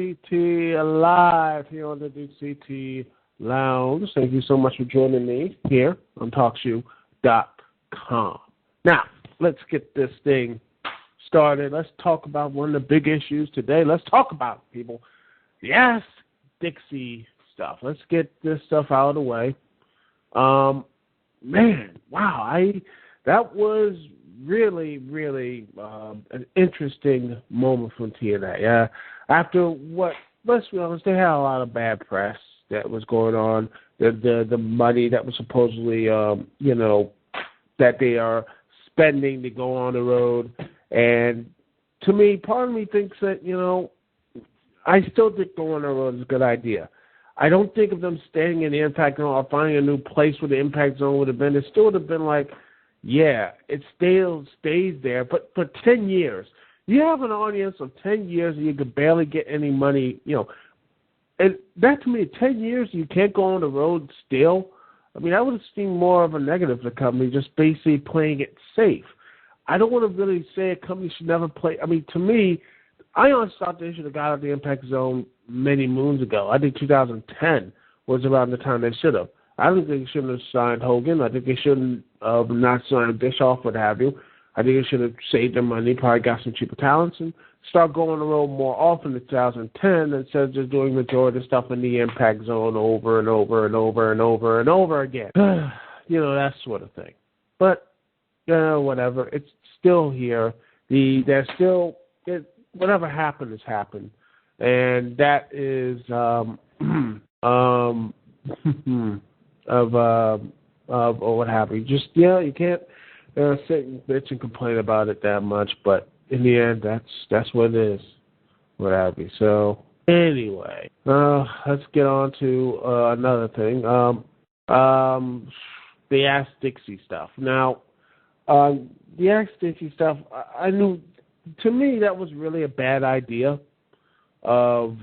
CT live here on the Dukect Lounge. Thank you so much for joining me here on TalkShoe.com. Now, let's get this thing started. Let's talk about one of the big issues today. Let's talk about, people, the Ask Dixie stuff. Let's get this stuff out of the way. Man, wow, that was really, really an interesting moment from TNA. After what, let's be honest, they had a lot of bad press that was going on. The money that was supposedly, that they are spending to go on the road. And to me, part of me thinks that, I still think going on the road is a good idea. I don't think of them staying in the Impact Zone or finding a new place where the Impact Zone would have been. It still would have been like, yeah, it still stays there. But for 10 years, you have an audience of 10 years and you could barely get any money, And that, to me, 10 years you can't go on the road still. I mean, I would have seen more of a negative for the company, just basically playing it safe. I don't want to really say a company should never play. I mean, to me, I honestly thought they should have got out of the Impact Zone many moons ago. I think 2010 was around the time they should have. I don't think they shouldn't have signed Hogan. I think they shouldn't have not signed Bischoff, what have you. I think they should have saved their money, probably got some cheaper talents, and start going on the road more often in 2010 instead of just doing majority of the stuff in the Impact Zone over and over and over and over and over again. That sort of thing. But, whatever. It's still here. There's still... whatever happened has happened, and that is of what happened. Just you can't sit and bitch and complain about it that much, but in the end, that's what it is. What have you? So anyway, let's get on to another thing. The Ask Dixie stuff. Now, the Ask Dixie stuff, I knew. To me, that was really a bad idea of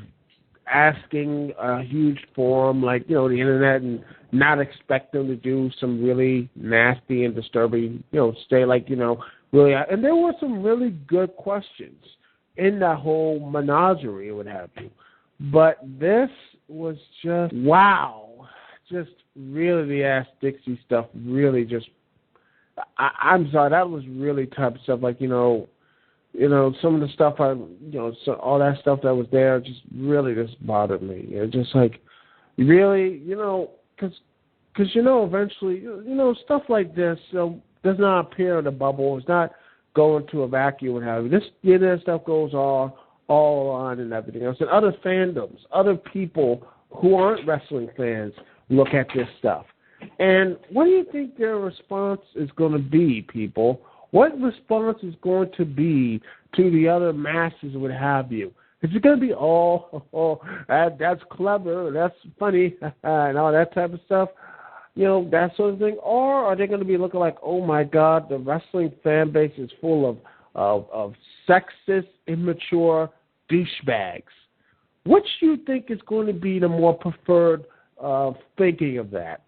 asking a huge forum like, the internet and not expect them to do some really nasty and disturbing, stay like, really. And there were some really good questions in that whole menagerie or what have you. But this was just, wow, just really the Ask Dixie stuff really just, I'm sorry, that was really type of stuff like, some of the stuff so all that stuff that was there just really just bothered me. Just like, really, because eventually, stuff like this does not appear in a bubble. It's not going to a vacuum and have you. This internet stuff goes all on and everything else. And other fandoms, other people who aren't wrestling fans look at this stuff. And what do you think their response is going to be, people? What response is going to be to the other masses, what have you? Is it going to be, that's clever, that's funny, and all that type of stuff, that sort of thing? Or are they going to be looking like, oh, my God, the wrestling fan base is full of sexist, immature douchebags? Which do you think is going to be the more preferred thinking of that?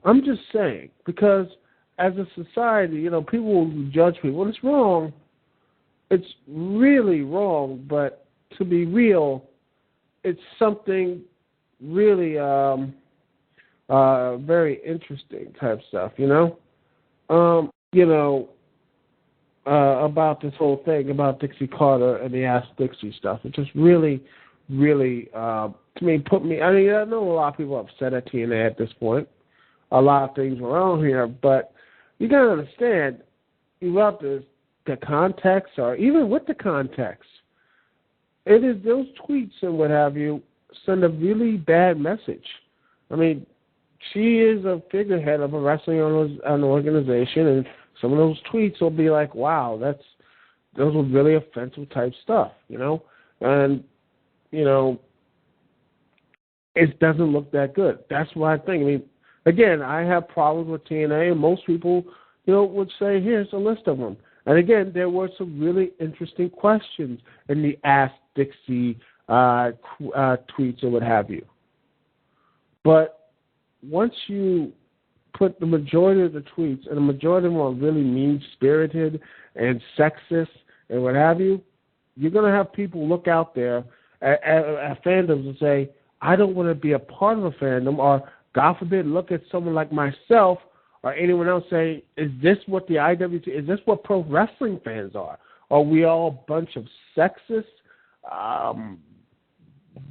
I'm just saying, because as a society, people will judge people. When it's wrong, it's really wrong, but to be real, it's something really very interesting type stuff, about this whole thing, about Dixie Carter and the Ask Dixie stuff. It just really, really, to me, I know a lot of people are upset at TNA at this point. A lot of things were on here, but you got to understand, throughout the context, or even with the context, it is those tweets and what have you send a really bad message. I mean, she is a figurehead of a wrestling organization, and some of those tweets will be like, wow, those were really offensive type stuff, and, it doesn't look that good. That's what I think. I mean, again, I have problems with TNA, and most people, would say, here's a list of them. And again, there were some really interesting questions in the Ask Dixie tweets or what have you. But once you put the majority of the tweets, and the majority of them are really mean-spirited and sexist and what have you, you're going to have people look out there at fandoms and say, I don't want to be a part of a fandom, or God forbid, look at someone like myself or anyone else say, is this what the IWC, is this what pro wrestling fans are? Are we all a bunch of sexist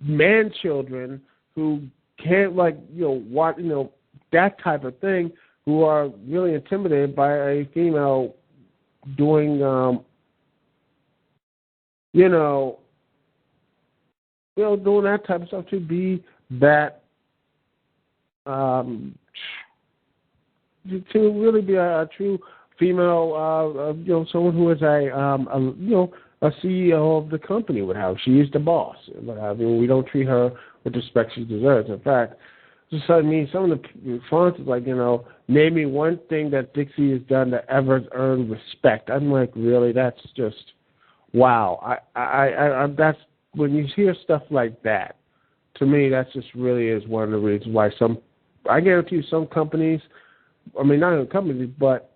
man children who can't, that type of thing, who are really intimidated by a female doing, doing that type of stuff, to be that, to really be a true female, someone who is a CEO of the company, what have. She is the boss, what have. We don't treat her with the respect she deserves. In fact, just some of the responses, name me one thing that Dixie has done that ever earned respect. I'm like, really? That's just, wow. I that's, when you hear stuff like that, to me, that just really is one of the reasons why I guarantee you some companies, not even companies, but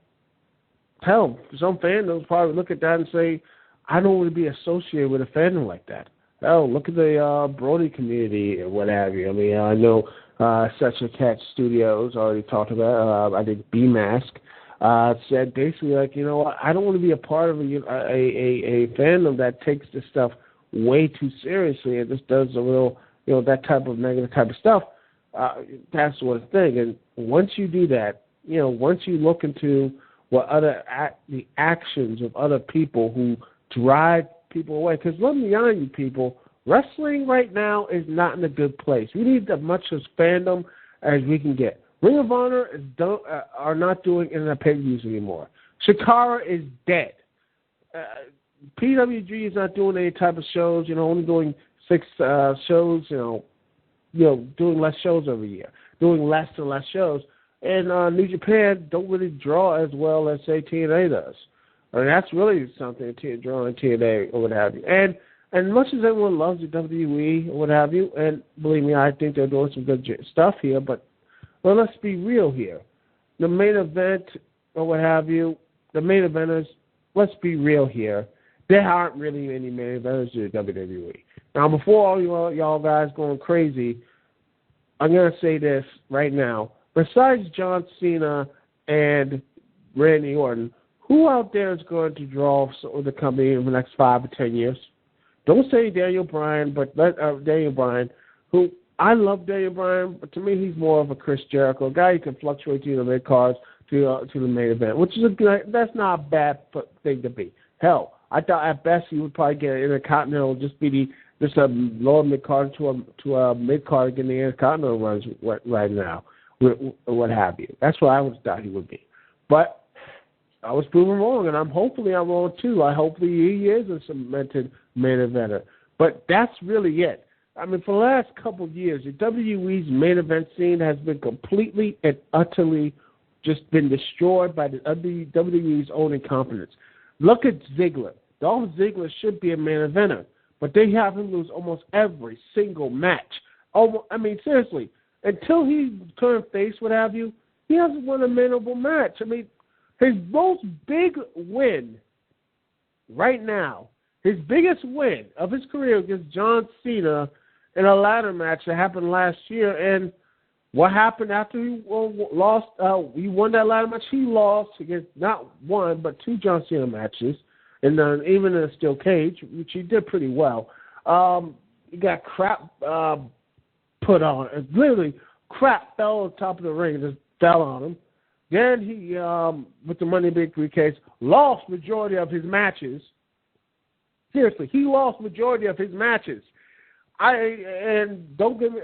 hell, some fandoms probably look at that and say, I don't want to be associated with a fandom like that. Hell, look at the Brody community and what have you. I know Such a Cat Studios already talked about, I think B-Mask, said basically, I don't want to be a part of a fandom that takes this stuff way too seriously and just does a little, that type of negative type of stuff, that sort of thing. And once you do that, once you look into what the actions of other people who drive people away, because let me honest you people, wrestling right now is not in a good place. We need as much as fandom as we can get. Ring of Honor are not doing internet pay-per-views anymore. Shikara is dead. PWG is not doing any type of shows, only doing 6 shows, doing less shows every year, doing less and less shows. And New Japan don't really draw as well as, say, TNA does. That's really something, drawing TNA or what have you. And much as everyone loves the WWE or what have you, and believe me, I think they're doing some good stuff here, but let's be real here. The main event or what have you, the main eventers, let's be real here. There aren't really any main eventers to the WWE. Now, before all y'all guys going crazy, I'm going to say this right now. Besides John Cena and Randy Orton, who out there is going to draw the company in the next 5 to 10 years? Don't say Daniel Bryan, but Daniel Bryan, who I love Daniel Bryan, but to me he's more of a Chris Jericho, a guy who can fluctuate to the mid cards to the main event, which is that's not a bad thing to be. Hell, I thought at best he would probably get an Intercontinental, just a lower mid card to a mid card getting the Intercontinental runs right now, what have you. That's what I would thought he would be, but I was proven wrong, and hopefully I'm wrong too. Hopefully he is a cemented main eventer. But that's really it. For the last couple of years, the WWE's main event scene has been completely and utterly just been destroyed by the WWE's own incompetence. Look at Ziggler. Dolph Ziggler should be a main eventer, but they have him lose almost every single match. Seriously, until he turned face, what have you, he hasn't won a manable match. His most big win right now, his biggest win of his career against John Cena in a ladder match that happened last year. And what happened after he lost? He won that ladder match. He lost against not one but 2 John Cena matches, and then even in a steel cage, which he did pretty well. He got crap put on. Literally, crap fell on top of the ring and just fell on him. Then he, with the Money in the Bank briefcase, lost majority of his matches. Seriously, he lost majority of his matches. Don't get me,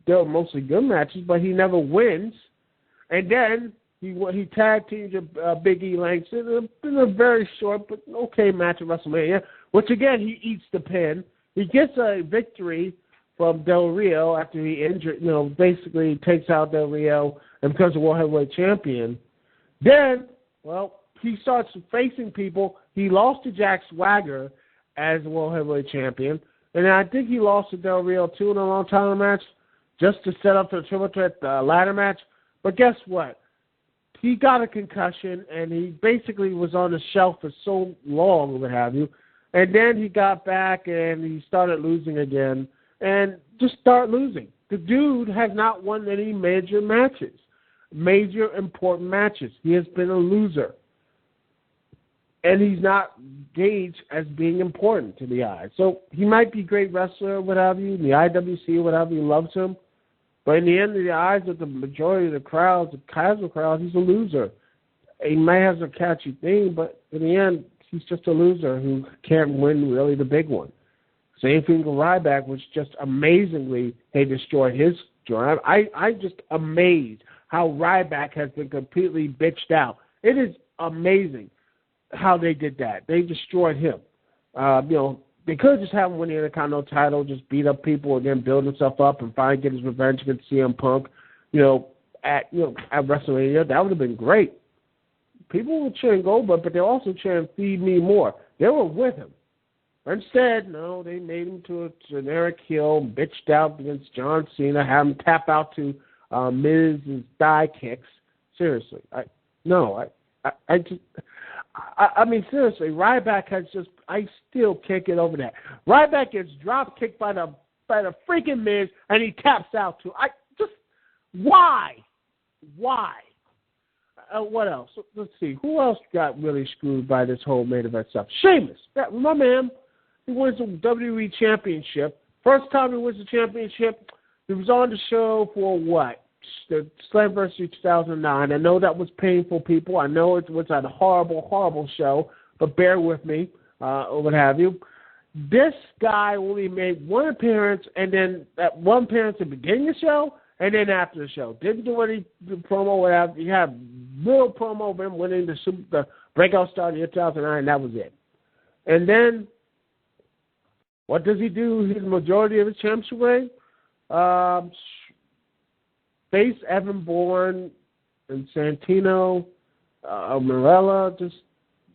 they're mostly good matches, but he never wins. And then he tag teamed Big E Langston in a very short but okay match at WrestleMania, which again he eats the pin. He gets a victory from Del Rio after he injured, basically takes out Del Rio and becomes a World Heavyweight Champion. Then, he starts facing people. He lost to Jack Swagger as the World Heavyweight Champion. And I think he lost to Del Rio, too, in a long time match, just to set up the triple threat ladder match. But guess what? He got a concussion, and he basically was on the shelf for so long, what have you. And then he got back and he started losing again and just start losing. The dude has not won any major matches, major important matches. He has been a loser. And he's not gauged as being important to the eyes. So he might be a great wrestler, whatever you, in the IWC, whatever you, loves him. But in the end of the eyes of the majority of the crowds, the casual crowd, he's a loser. He might have a catchy thing, but in the end, he's just a loser who can't win really the big one. Same thing with Ryback, which just amazingly, they destroyed his joint. I'm just amazed how Ryback has been completely bitched out. It is amazing how they did that. They destroyed him. They could just have him win the Intercontinental title, just beat up people, and then build himself up and finally get his revenge against CM Punk. At WrestleMania, that would have been great. People were cheering Goldberg, but they're also cheering "Feed Me More." They were with him. Instead, no, they made him to a generic heel, bitched out against John Cena, had him tap out to Miz's thigh kicks. Seriously, seriously, Ryback has just, I still can't get over that. Ryback gets drop kicked by the freaking Miz, and he taps out too. Why? What else? Let's see. Who else got really screwed by this whole main event stuff? Sheamus. Remember him? He wins the WWE Championship. First time he wins the championship, he was on the show for what? The Slammiversary 2009. I know that was painful, people. I know it was a horrible, horrible show, but bear with me, or what have you. This guy only made one appearance, and then that one appearance at the beginning of the show, and then after the show. Didn't do any promo, whatever. He had little promo of him winning the breakout star in 2009, and that was it. And then, what does he do his majority of his championship reign? Face Evan Bourne and Santino, Morella, just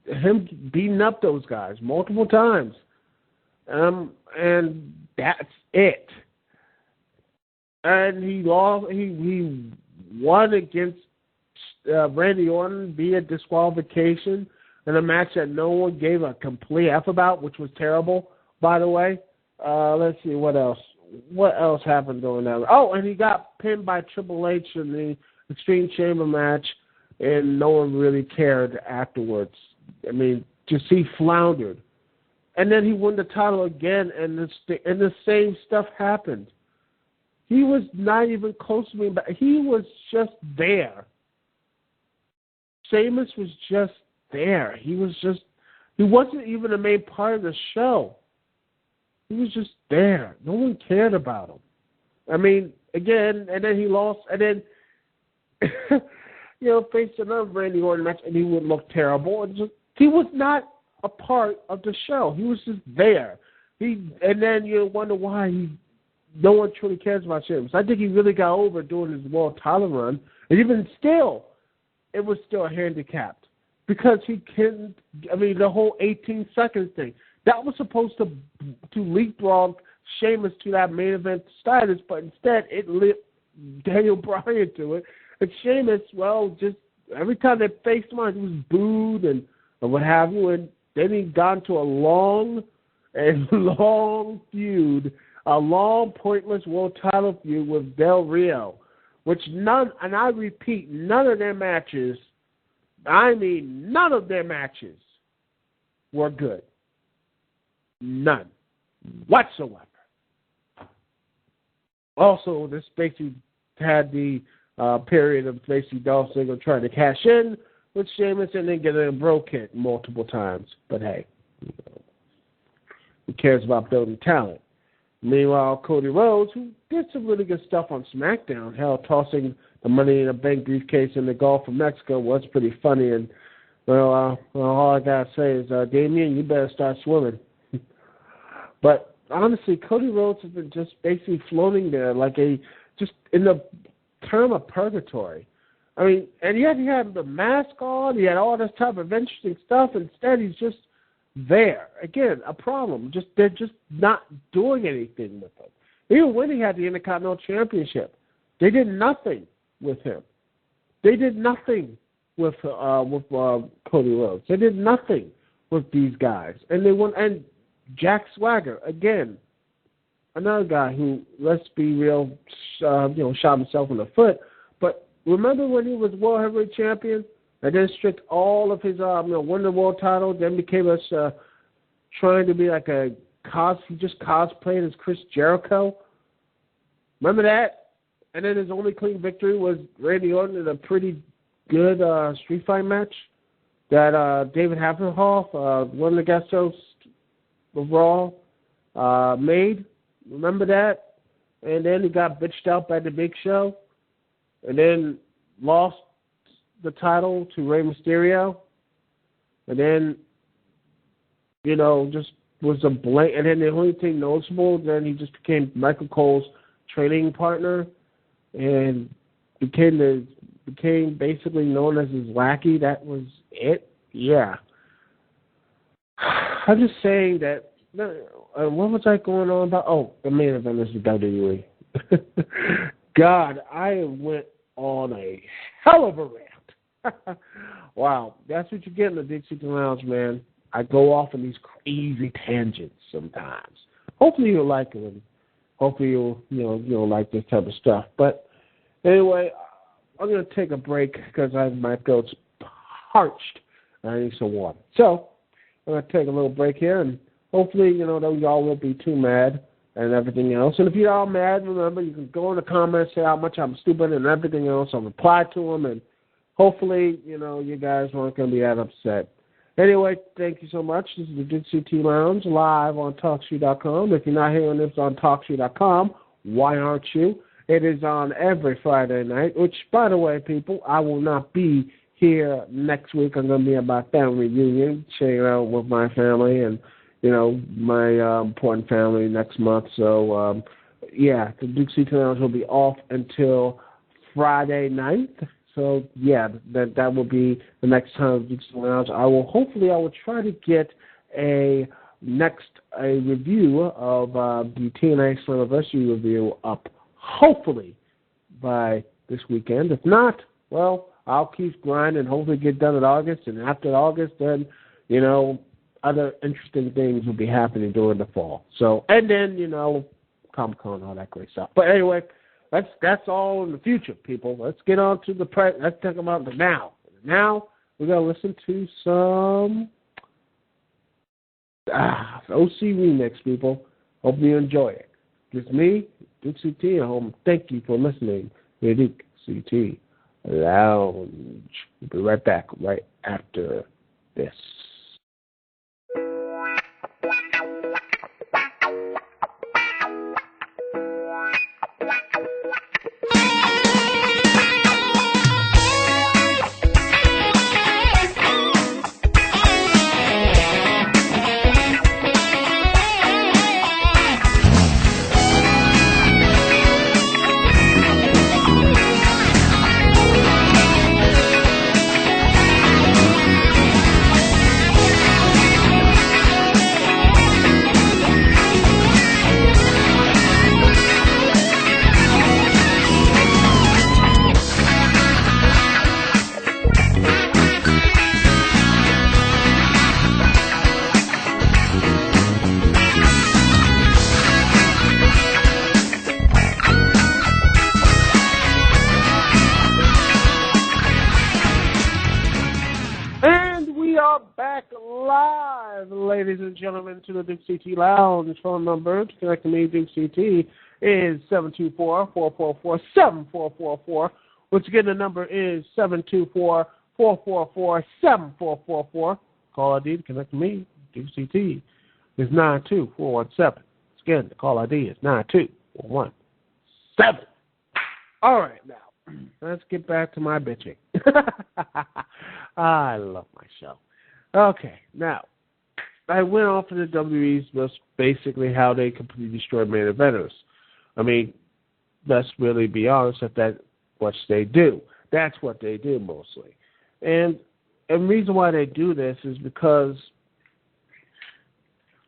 him beating up those guys multiple times. And that's it. And he lost. He won against Randy Orton via disqualification in a match that no one gave a complete F about, which was terrible, by the way. Let's see, what else? What else happened during that? Oh, and he got pinned by Triple H in the Extreme Chamber match, and no one really cared afterwards. I mean, just he floundered. And then he won the title again, and the same stuff happened. He was not even close to me, but he was just there. Sheamus was just there. He wasn't even a main part of the show. He was just there. No one cared about him. I mean, again, and then he lost, and then, faced another Randy Orton match, and he would look terrible. And he was not a part of the show. He was just there. And then you wonder why no one truly cares about Sheamus. I think he really got over doing his world title run, and even still, it was still handicapped because he couldn't. I mean, the whole 18 seconds thing. That was supposed to leapfrog Sheamus to that main event status, but instead it lit Daniel Bryan to it. And Sheamus, just every time they faced him on, he was booed and what have you. And then he got into a long feud, a long, pointless world title feud with Del Rio, which none of their matches, none of their matches were good. None whatsoever. Also, this basically had the period of basically Dolph Ziggler trying to cash in with Sheamus and then getting a bro kick multiple times. But hey, who cares about building talent? Meanwhile, Cody Rhodes, who did some really good stuff on SmackDown, tossing the Money in the Bank briefcase in the Gulf of Mexico was pretty funny. And all I gotta say is, Damien, you better start swimming. But honestly, Cody Rhodes has been just basically floating there just in the term of purgatory. I mean, and yet he had the mask on, he had all this type of interesting stuff. Instead, he's just there. Again, a problem. They're just not doing anything with him. Even when he had the Intercontinental Championship, they did nothing with him. They did nothing with Cody Rhodes. They did nothing with these guys, and they won. And Jack Swagger, again, another guy who, let's be real, shot himself in the foot. But remember when he was World Heavyweight Champion and then stripped all of his, won the world title, then became trying to be like he just cosplayed as Chris Jericho. Remember that? And then his only clean victory was Randy Orton in a pretty good street fight match that David Hasselhoff, one of the guest hosts of Raw, made. Remember that? And then he got bitched out by the Big Show. And then lost the title to Rey Mysterio. And then, just was a blank. And then the only thing noticeable, then he just became Michael Cole's training partner and became basically known as his lackey. That was it. Yeah. I'm just saying that. What was I going on about? Oh, the main event is the WWE. God, I went on a hell of a rant. Wow, that's what you get in the Dukect Lounge, man. I go off on these crazy tangents sometimes. Hopefully you'll like it. Hopefully you'll like this type of stuff. But anyway, I'm gonna take a break because my throat's parched and I need some water. So I'm gonna take a little break here, and hopefully that y'all won't be too mad and everything else. And if you're all mad, remember, you can go in the comments, say how much I'm stupid and everything else. I'll reply to them, and hopefully, you guys aren't going to be that upset. Anyway, thank you so much. This is the Dukect Lounge live on TalkShoe.com. If you're not hearing this on TalkShoe.com, why aren't you? It is on every Friday night, which, by the way, people, I will not be here next week. I'm going to be at my family reunion, sharing out with my family and my important family next month. So, the Dukect Lounge will be off until Friday night. So, that will be the next time Dukect Lounge. I will try to get a review of the TNA Slammiversary review up, hopefully, by this weekend. If not, well, I'll keep grinding and hopefully get done in August. And after August, then, other interesting things will be happening during the fall. So, and then, Comic-Con, all that great stuff. But anyway, that's all in the future, people. Let's get on to the present. Let's talk about the now. Now, we're going to listen to some OC remix, people. Hope you enjoy it. It's me, Dukect, at home. Thank you for listening to Dukect Lounge. We'll be right back right after this. Ladies and gentlemen, to the Dukect Lounge. Phone number to connect to me, Dukect, is 724-444-7444. Once again, the number is 724-444-7444. Call ID to connect to me, Dukect, is 92417. Again, the call ID is 92417. All right, now, let's get back to my bitching. I love my show. Okay, now, I went off of the WWE's was basically how they completely destroyed main eventers. I mean, let's really be honest, if that's what they do. That's what they do mostly. And the reason why they do this is because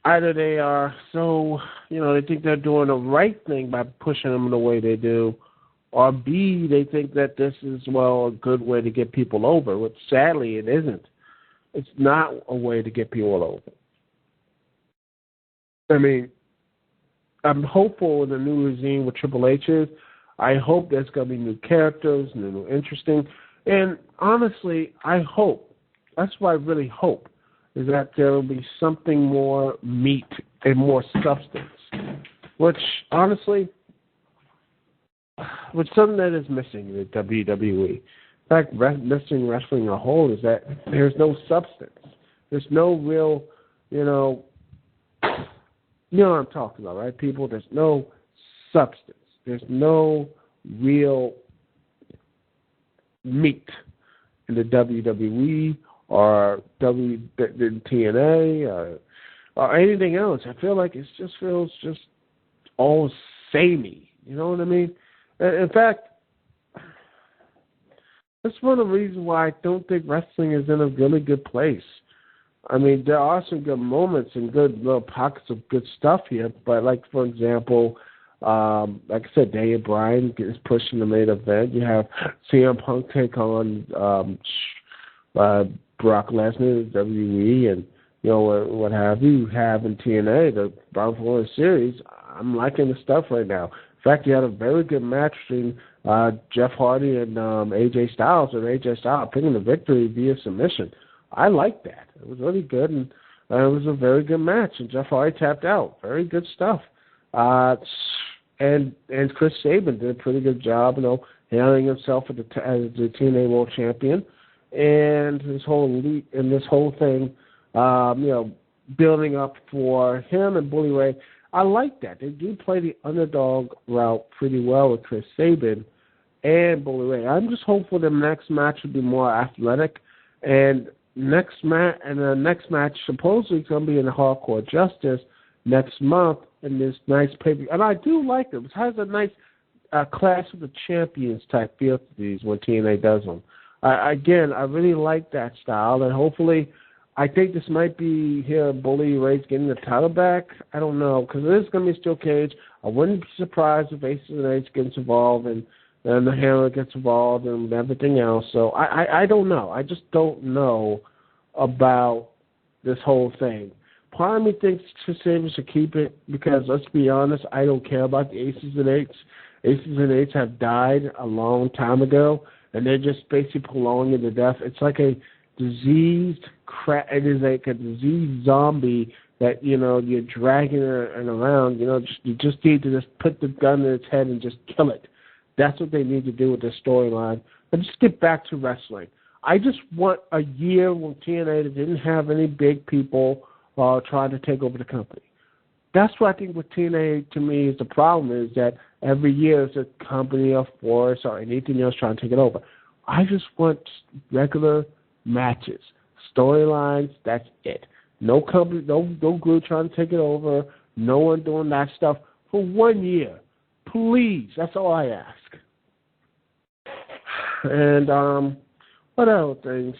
either they are so, they think they're doing the right thing by pushing them the way they do, or B, they think that this is, a good way to get people over, which sadly it isn't. It's not a way to get people over. I mean, I'm hopeful in the new regime with Triple H is. I hope there's going to be new characters, new interesting. And honestly, I hope, that's what I really hope, is that there will be something more meat and more substance, which, honestly, which something that is missing in the WWE. In fact, missing wrestling a whole is that there's no substance. There's no real, you know what I'm talking about, right, people? There's no substance. There's no real meat in the WWE or the TNA or anything else. I feel like it just feels just all samey. You know what I mean? In fact, that's one of the reasons why I don't think wrestling is in a really good place. I mean, there are some good moments and good little pockets of good stuff here, but like, for example, like I said, Daniel Bryan is pushing the main event. You have CM Punk take on Brock Lesnar, WWE, and what have you. You have in TNA, the Bound for Glory series. I'm liking the stuff right now. In fact, you had a very good match between Jeff Hardy and AJ Styles, and AJ Styles picking the victory via submission. I like that. It was really good, and it was a very good match, and Jeff Hardy tapped out. Very good stuff. And Chris Sabin did a pretty good job, handling himself as the TNA World Champion, and this whole thing, building up for him and Bully Ray. I like that. They do play the underdog route pretty well with Chris Sabin and Bully Ray. I'm just hopeful the next match will be more athletic, and the next match supposedly is going to be in the Hardcore Justice next month in this nice pay-per-view. And I do like it. It has a nice Clash of the Champions type feel to these when TNA does them. I really like that style, and hopefully, I think this might be here Bully Ray's getting the title back. I don't know, because it is going to be a steel cage. I wouldn't be surprised if Aces and Eights gets involved and the Hammer gets involved and everything else. So I don't know. I just don't know about this whole thing. Part of me thinks Chris Sabin should keep it because, let's be honest, I don't care about the Aces and Eights. Aces and Eights have died a long time ago, and they're just basically prolonging the death. It's like a diseased it is like a diseased zombie that, you're dragging it around. You just need to just put the gun in its head and just kill it. That's what they need to do with this storyline. But just get back to wrestling. I just want a year when TNA didn't have any big people trying to take over the company. That's what I think with TNA, to me, is the problem, is that every year is a company or force or anything else trying to take it over. I just want regular matches, storylines, that's it. No company, no group trying to take it over, no one doing that stuff for 1 year. Please, that's all I ask. And what other things,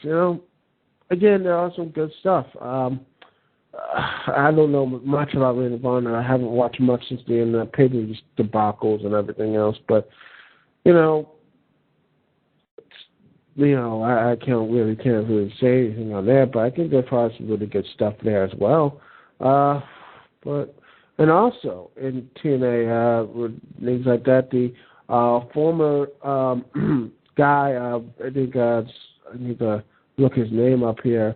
Again, there are some good stuff. I don't know much about Ring of Honor. I haven't watched much since the pay-per-view debacles and everything else, but, I can't really say anything on there, but I think there's probably some really good stuff there as well. And also in TNA, with things like that, the former guy, I think I need to look his name up here.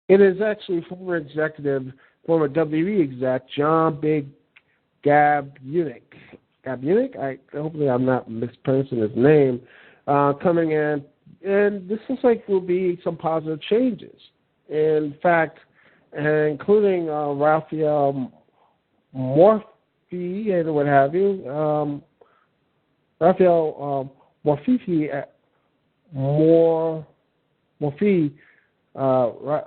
It is actually former WWE exec, John Big Gabunik. Hopefully I'm not mispronouncing his name, coming in. And this looks like will be some positive changes. In fact, including Raphael Morphy and what have you. Raphael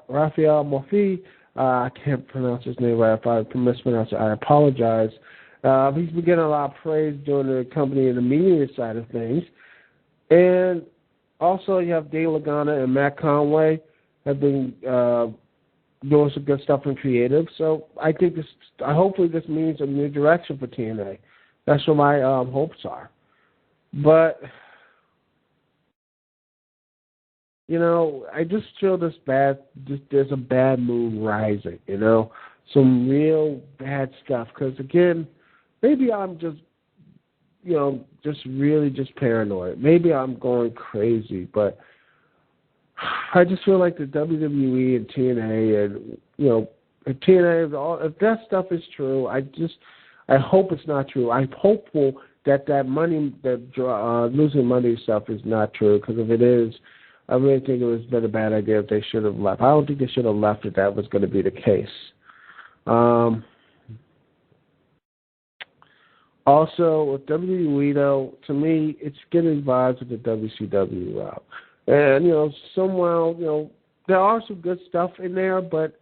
Raphael Morphy. I can't pronounce his name right. If I mispronounce it, I apologize. He's been getting a lot of praise during the company and the media side of things. And also, you have Dave Lagana and Matt Conway have been doing some good stuff in creative. So I think hopefully this means a new direction for TNA. That's what my hopes are. But, I just feel there's a bad mood rising, some real bad stuff. Because again, maybe I'm just, just really just paranoid. Maybe I'm going crazy, but I just feel like the WWE and TNA and, if TNA is all, if that stuff is true, I hope it's not true. I'm hopeful that money, that losing money stuff is not true, because if it is, I really think it was been a bad idea if they should have left. I don't think they should have left if that was going to be the case. Also, with WWE, though, to me, it's getting vibes with the WCW route. And, somehow, there are some good stuff in there, but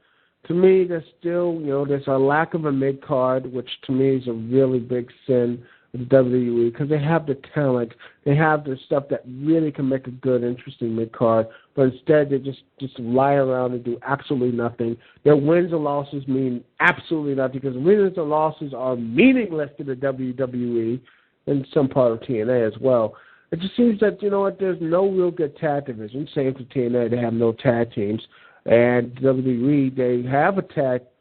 to me, there's still, there's a lack of a mid-card, which to me is a really big sin with the WWE, because they have the talent. They have the stuff that really can make a good, interesting mid-card, but instead they just lie around and do absolutely nothing. Their wins and losses mean absolutely nothing, because wins and losses are meaningless to the WWE and some part of TNA as well. It just seems that, there's no real good tag division. Same for TNA, they have no tag teams. And WWE, they have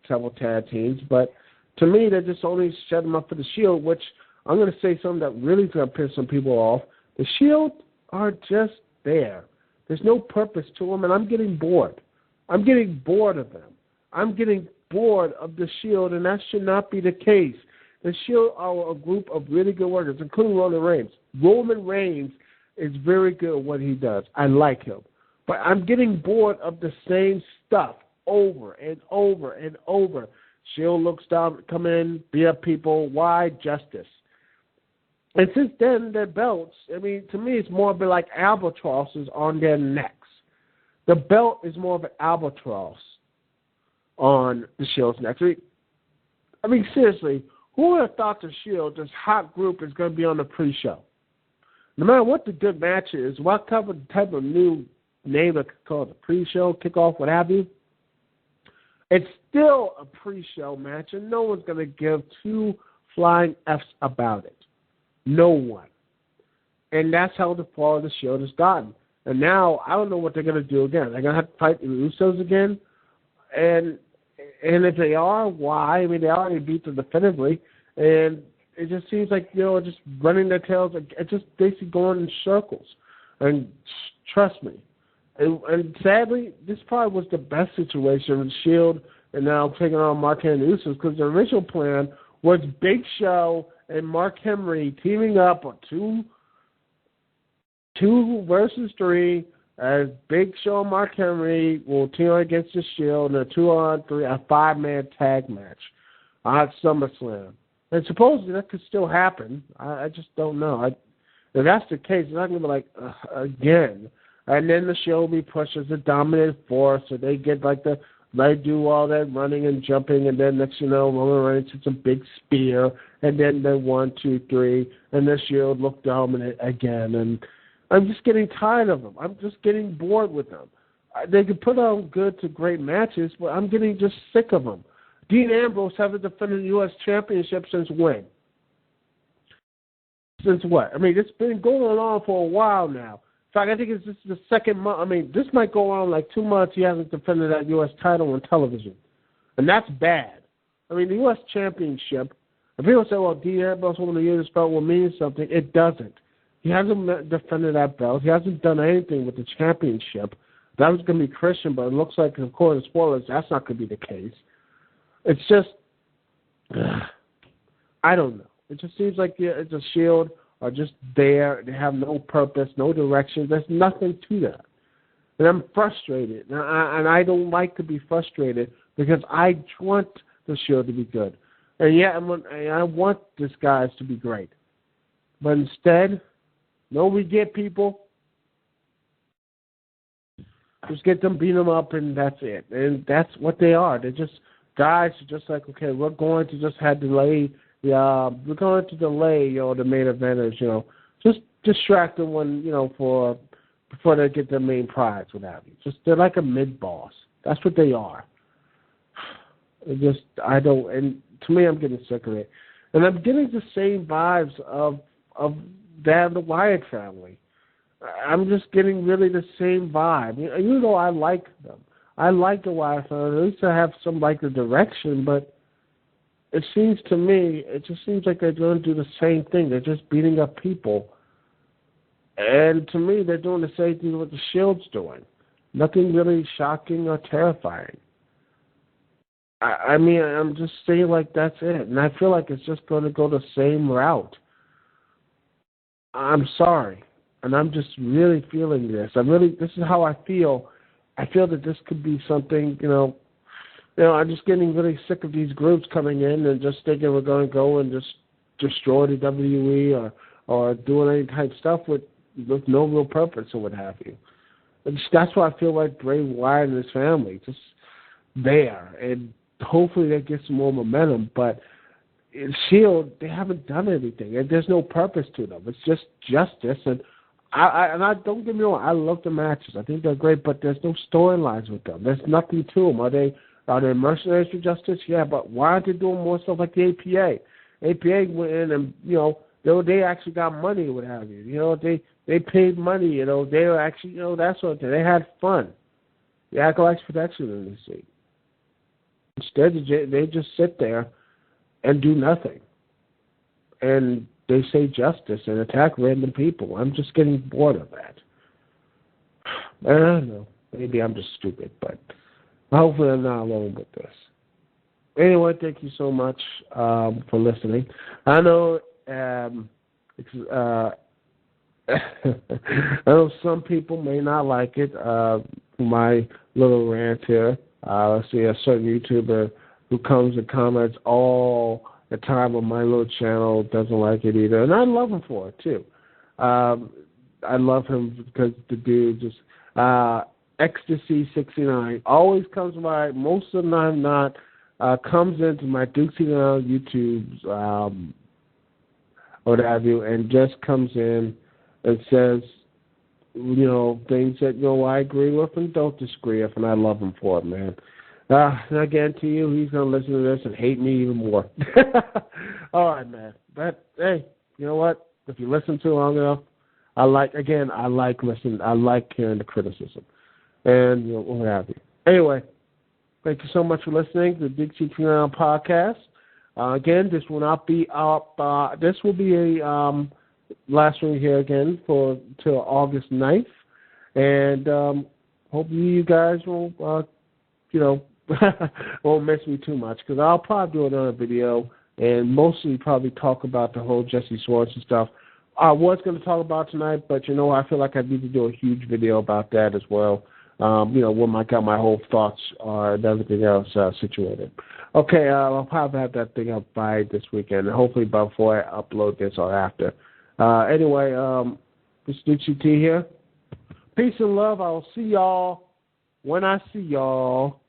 several tag teams, but to me, they just only set them up for the Shield, which I'm going to say something that really is going to piss some people off. The Shield are just there. There's no purpose to them, and I'm getting bored. I'm getting bored of them. I'm getting bored of the Shield, and that should not be the case. The Shield are a group of really good workers, including Roman Reigns. Roman Reigns is very good at what he does. I like him. But I'm getting bored of the same stuff over and over and over. Shield looks down, come in, beat up people. Why? Justice. And since then, their belts, to me, it's more of like albatrosses on their necks. The belt is more of an albatross on the Shield's neck. Seriously, who would have thought the Shield, this hot group, is going to be on the pre-show? No matter what the good match is, what type of new name it could call it, the pre-show, kickoff, what have you, it's still a pre-show match, and no one's going to give two flying F's about it. No one. And that's how the fall of the Shield has gotten. And now, I don't know what they're going to do again. They're going to have to fight the Usos again? And if they are, why? They already beat them definitively. And it just seems like, just running their tails, just basically going in circles. And trust me. And sadly, this probably was the best situation with Shield and now taking on Mark Henry and Usos, because the original plan was Big Show and Mark Henry teaming up on two versus three, as Big Show and Mark Henry will team against the Shield in a 2-on-3, a 5-man tag match at SummerSlam. And supposedly that could still happen. I just don't know. If that's the case, it's not going to be like, again. And then the Shield will be pushed as a dominant force, so they get they do all that running and jumping, and then next Roman Reigns hits a big spear, and then the 1, 2, 3, and the Shield look dominant again. And I'm just getting tired of them. I'm just getting bored with them. They can put on good to great matches, but I'm getting just sick of them. Dean Ambrose hasn't defended the U.S. Championship since when? Since what? It's been going on for a while now. In fact, I think it's just the second month. This might go on like 2 months. He hasn't defended that U.S. title on television. And that's bad. The U.S. Championship, if people say, well, Dean Ambrose won the U.S. belt will mean something, it doesn't. He hasn't defended that belt. He hasn't done anything with the championship. That was going to be Christian, but it looks like, according to spoilers, that's not going to be the case. It's just, I don't know. It just seems like it's a Shield are just there. They have no purpose, no direction. There's nothing to that. And I'm frustrated. And I don't like to be frustrated, because I want the Shield to be good. And I want these guys to be great. But instead, we get people. Just get them, beat them up, and that's it. And that's what they are. They're just guys who just like, okay, we're going to just have delay. We're going to delay, the main eventers, just distract them before they get their main prize, what have you. They're like a mid-boss. That's what they are. And to me, I'm getting sick of it. And I'm getting the same vibes of the Wyatt family. I'm just getting really the same vibe. I like them. I like the Y-Phone. At least I have some like the direction, but it seems to me, it just seems like they're going to do the same thing. They're just beating up people. And to me, they're doing the same thing what the Shield's doing. Nothing really shocking or terrifying. I mean, I'm just saying like that's it. And I feel like it's just going to go the same route. I'm sorry. And I'm just really feeling this. This is how I feel. I feel that this could be something, I'm just getting really sick of these groups coming in and just thinking we're going to go and just destroy the WE or doing any type of stuff with no real purpose or what have you. That's why I feel like Bray Wyatt and his family, just there. And hopefully they get some more momentum. But in Shield, they haven't done anything. And there's no purpose to them. It's just justice. And I don't get me wrong, I love the matches. I think they're great, but there's no storylines with them. There's nothing to them. Are they mercenaries for justice? Yeah, but why aren't they doing more stuff like the APA? APA went in and, they actually got money, what have you. They paid money, they were actually, that sort of thing. They had fun. The Acolytes Protection in the seat. Instead, they just sit there and do nothing. And they say justice and attack random people. I'm just getting bored of that. I don't know. Maybe I'm just stupid, but hopefully I'm not alone with this. Anyway, thank you so much for listening. I know I know some people may not like it, my little rant here. I see a certain YouTuber who comes and comments all the time on my little channel, doesn't like it either. And I love him for it, too. I love him because the dude just, Ecstasy69, always comes by, most of the time not, comes into my Dukect Lounge YouTube's, what have you, and just comes in and says, things that, I agree with and don't disagree with, and I love him for it, man. And again, to you, he's going to listen to this and hate me even more. All right, man. But, hey, you know what? If you listen to it long enough, I like listening. I like hearing the criticism. And, what have you. Anyway, thank you so much for listening to the Dukect Lounge podcast. Again, this will not be up. This will be a last one here again till August 9th. And hopefully you guys will, won't miss me too much, because I'll probably do another video and mostly probably talk about the whole Jesse Swanson stuff. I was going to talk about tonight, but I feel like I need to do a huge video about that as well. When I got my whole thoughts and everything else situated. Okay, I'll probably have that thing up by this weekend, and hopefully before I upload this or after. Anyway, this is Dukect here. Peace and love. I will see y'all when I see y'all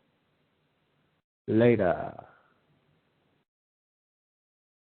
later.